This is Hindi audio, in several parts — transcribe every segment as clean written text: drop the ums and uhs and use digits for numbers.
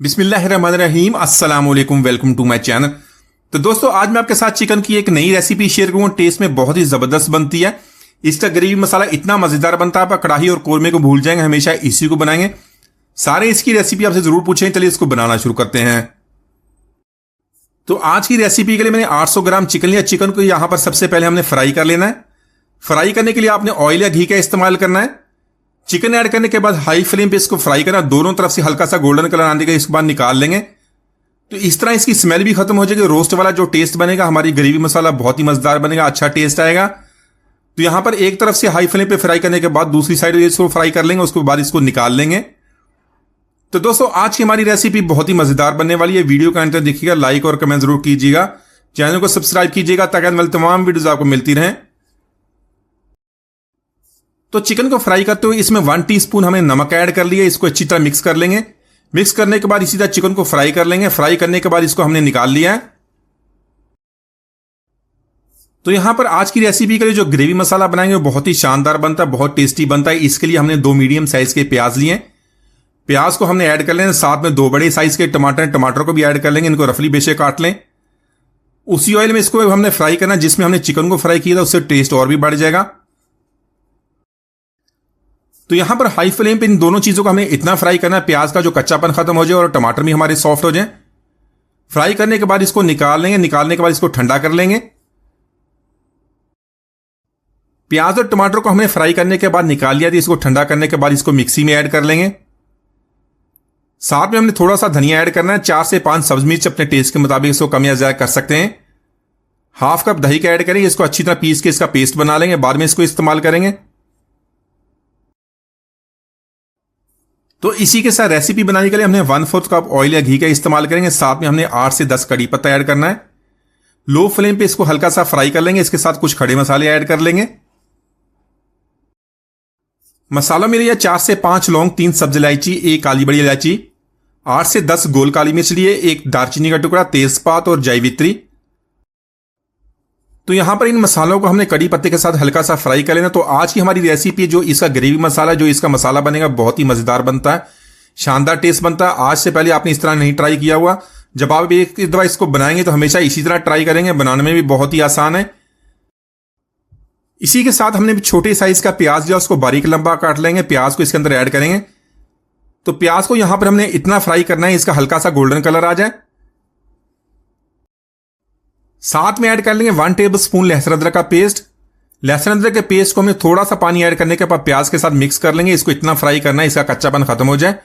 बिस्मिल्लाहिर्रहमानिर्रहीम अस्सलाम वालेकुम, वेलकम टू माय चैनल। तो दोस्तों, आज मैं आपके साथ चिकन की एक नई रेसिपी शेयर करूंगा। टेस्ट में बहुत ही जबरदस्त बनती है। इसका ग्रेवी मसाला इतना मजेदार बनता है, आप कढ़ाई और कोरमे को भूल जाएंगे, हमेशा इसी को बनाएंगे। सारे इसकी रेसिपी आपसे जरूर पूछें। चलिए इसको बनाना शुरू करते हैं। तो आज की रेसिपी के लिए मैंने 800 ग्राम चिकन लिया। चिकन को यहां पर सबसे पहले हमने फ्राई कर लेना है। फ्राई करने के लिए आपने ऑयल या घी का इस्तेमाल करना है। चिकन ऐड करने के बाद हाई फ्लेम पे इसको फ्राई करना, दोनों तरफ से हल्का सा गोल्डन कलर आने का, इसके बाद निकाल लेंगे। तो इस तरह इसकी स्मेल भी खत्म हो जाएगी। रोस्ट वाला जो टेस्ट बनेगा, हमारी ग्रेवी मसाला बहुत ही मजेदार बनेगा, अच्छा टेस्ट आएगा। तो यहां पर एक तरफ से हाई फ्लेम पे फ्राई करने के बाद दूसरी साइड इसको फ्राई कर लेंगे, उसके बाद इसको निकाल लेंगे। तो दोस्तों, आज की हमारी रेसिपी बहुत ही मजेदार बनने वाली है। वीडियो का अंत तक देखिएगा, लाइक और कमेंट जरूर कीजिएगा, चैनल को सब्सक्राइब कीजिएगा ताकि आने वाली तमाम वीडियोज आपको मिलती रहें। तो चिकन को फ्राई करते हुए इसमें 1 टीस्पून हमने नमक ऐड कर लिया। इसको अच्छी तरह मिक्स कर लेंगे। मिक्स करने के बाद इसी तरह चिकन को फ्राई कर लेंगे। फ्राई करने के बाद इसको हमने निकाल लिया है। तो यहां पर आज की रेसिपी के लिए जो ग्रेवी मसाला बनाएंगे वो बहुत ही शानदार बनता है, बहुत टेस्टी बनता है। इसके लिए हमने 2 मीडियम साइज के प्याज लिए। प्याज को हमने ऐड कर लेंगे, साथ में 2 बड़े साइज के टमाटर को भी ऐड कर लेंगे। इनको रफली बेशे काट लें। उसी ऑयल में इसको हमने फ्राई करना जिसमें हमने चिकन को फ्राई किया था, उससे टेस्ट और भी बढ़ जाएगा। तो यहां पर हाई फ्लेम पे इन दोनों चीजों को हमें इतना फ्राई करना है, प्याज का जो कच्चापन खत्म हो जाए और टमाटर भी हमारे सॉफ्ट हो जाए। फ्राई करने के बाद इसको निकाल लेंगे। निकालने के बाद इसको ठंडा कर लेंगे। प्याज और टमाटर को हमने फ्राई करने के बाद निकाल लिया था। इसको ठंडा करने के बाद इसको मिक्सी में ऐड कर लेंगे। साथ में हमने थोड़ा सा धनिया ऐड करना है। 4 से 5 सब्ज मिर्च अपने टेस्ट के मुताबिक इसको कम या ज्यादा कर सकते हैं। हाफ कप दही का ऐड करेंगे। इसको अच्छी तरह पीस के इसका पेस्ट बना लेंगे, बाद में इसको इस्तेमाल करेंगे। तो इसी के साथ रेसिपी बनाने के लिए हमने 1/4 कप ऑयल या घी का इस्तेमाल करेंगे। साथ में हमने 8 से 10 कड़ी पत्ता ऐड करना है। लो फ्लेम पे इसको हल्का सा फ्राई कर लेंगे। इसके साथ कुछ खड़े मसाले ऐड कर लेंगे। मसाला में लिया 4 से 5 लौंग, 3 सब्ज इलायची, 1 काली बड़ी इलायची, 8 से 10 गोल काली मिर्च लिए, 1 दालचीनी का टुकड़ा, तेजपात और जावित्री। तो यहां पर इन मसालों को हमने कड़ी पत्ते के साथ हल्का सा फ्राई कर लेना। तो आज की हमारी रेसिपी जो इसका ग्रेवी मसाला, जो इसका मसाला बनेगा, बहुत ही मजेदार बनता है, शानदार टेस्ट बनता है। आज से पहले आपने इस तरह नहीं ट्राई किया हुआ, जब आप एक दफा इसको बनाएंगे तो हमेशा इसी तरह ट्राई करेंगे। बनाने में भी बहुत ही आसान है। इसी के साथ हमने छोटे साइज का प्याज लिया, उसको बारीक लंबा काट लेंगे। प्याज को इसके अंदर ऐड करेंगे। तो प्याज को यहां पर हमने इतना फ्राई करना है इसका हल्का सा गोल्डन कलर आ जाए। साथ में ऐड कर लेंगे 1 टेबलस्पून लहसुन अदरक का पेस्ट। लहसुन अदरक के पेस्ट को हमने थोड़ा सा पानी ऐड करने के बाद प्याज के साथ मिक्स कर लेंगे। इसको इतना फ्राई करना है इसका कच्चापन खत्म हो जाए।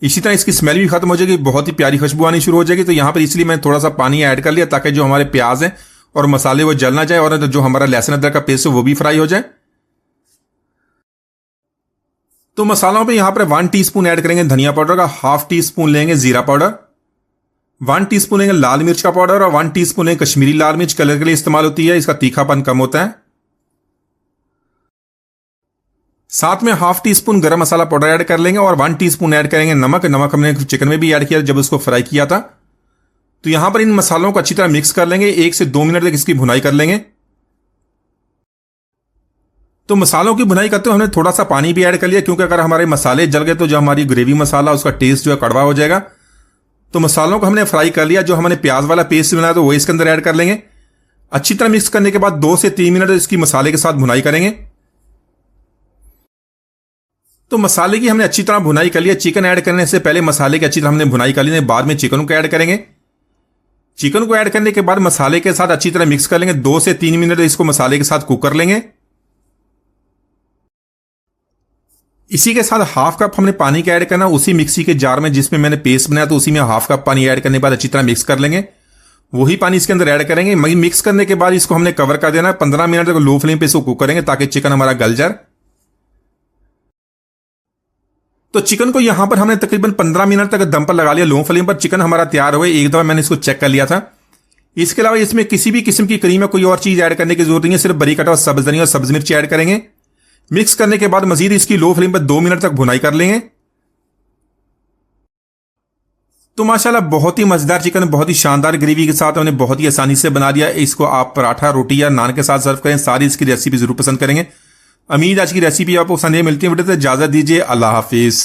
इसी तरह इसकी स्मेल भी खत्म हो जाएगी, बहुत ही प्यारी खुशबू आनी शुरू हो जाएगी। तो यहां पर इसलिए मैंने थोड़ा सा पानी ऐड कर लिया ताकि जो हमारे प्याज है और मसाले वो जल ना जाए और जो हमारा लहसुन अदरक का पेस्ट है वो भी फ्राई हो जाए। तो मसालों पे यहां पर 1 टीस्पून ऐड करेंगे धनिया पाउडर का, 1/2 टीस्पून लेंगे जीरा पाउडर, 1 टीस्पून लेंगे लाल मिर्च का पाउडर और 1 टीस्पून लेंगे कश्मीरी लाल मिर्च। कलर के लिए इस्तेमाल होती है, इसका तीखापन कम होता है। साथ में 1/2 टीस्पून गरम मसाला पाउडर ऐड कर लेंगे और 1 टीस्पून ऐड करेंगे नमक। नमक हमने चिकन में भी ऐड किया जब उसको फ्राई किया था। तो यहां पर इन मसालों को अच्छी तरह मिक्स कर लेंगे। 1 से 2 मिनट तक इसकी भुनाई कर लेंगे। तो मसालों की भुनाई करते हुए हमने थोड़ा सा पानी भी ऐड कर लिया, क्योंकि अगर हमारे मसाले जल गए तो जो हमारी ग्रेवी मसाला उसका टेस्ट जो है कड़वा हो जाएगा। तो मसालों को हमने फ्राई कर लिया। जो हमने प्याज वाला पेस्ट बनाया तो वो इसके अंदर ऐड कर लेंगे। अच्छी तरह मिक्स करने के बाद 2 से 3 मिनट इसकी मसाले के साथ भुनाई करेंगे। तो मसाले की हमने अच्छी तरह भुनाई कर लिया। चिकन ऐड करने से पहले मसाले की अच्छी तरह हमने भुनाई कर ली, बाद में चिकन को ऐड करेंगे। चिकन को ऐड करने के बाद मसाले के साथ अच्छी तरह मिक्स कर लेंगे। 2 से 3 मिनट इसको मसाले के साथ कुक कर लेंगे। इसी के साथ 1/2 कप हमने पानी का ऐड करना, उसी मिक्सी के जार में जिसमें मैंने पेस्ट बनाया तो उसी में 1/2 कप पानी ऐड करने के बाद अच्छी तरह मिक्स कर लेंगे। वही पानी इसके अंदर ऐड करेंगे। मिक्स करने के बाद इसको हमने कवर कर देना है। 15 मिनट तक लो फ्लेम पे इसको कुक करेंगे ताकि चिकन हमारा गल जाए। तो चिकन को यहां पर हमने तकरीबन 15 मिनट तक दम पर लगा लिया लो फ्लेम पर। चिकन हमारा तैयार हो गया। एक दफा मैंने इसको चेक कर लिया था। इसके अलावा इसमें किसी भी किस्म की क्रीम या कोई और चीज ऐड करने की जरूरत नहीं है, सिर्फ बारीक कटा हुआ सब्ज धनिया और सब्ज मिर्ची ऐड करेंगे। मिक्स करने के बाद मजीद इसकी लो फ्लेम पर 2 मिनट तक भुनाई कर लेंगे। तो माशाल्लाह बहुत ही मजेदार चिकन, बहुत ही शानदार ग्रेवी के साथ हमने बहुत ही आसानी से बना दिया। इसको आप पराठा, रोटी या नान के साथ सर्व करें। सारी इसकी रेसिपी जरूर पसंद करेंगे। उम्मीद आज की रेसिपी आपको पसंद मिलती है। वीडियो से इजाजत दीजिए। अल्लाह हाफिज।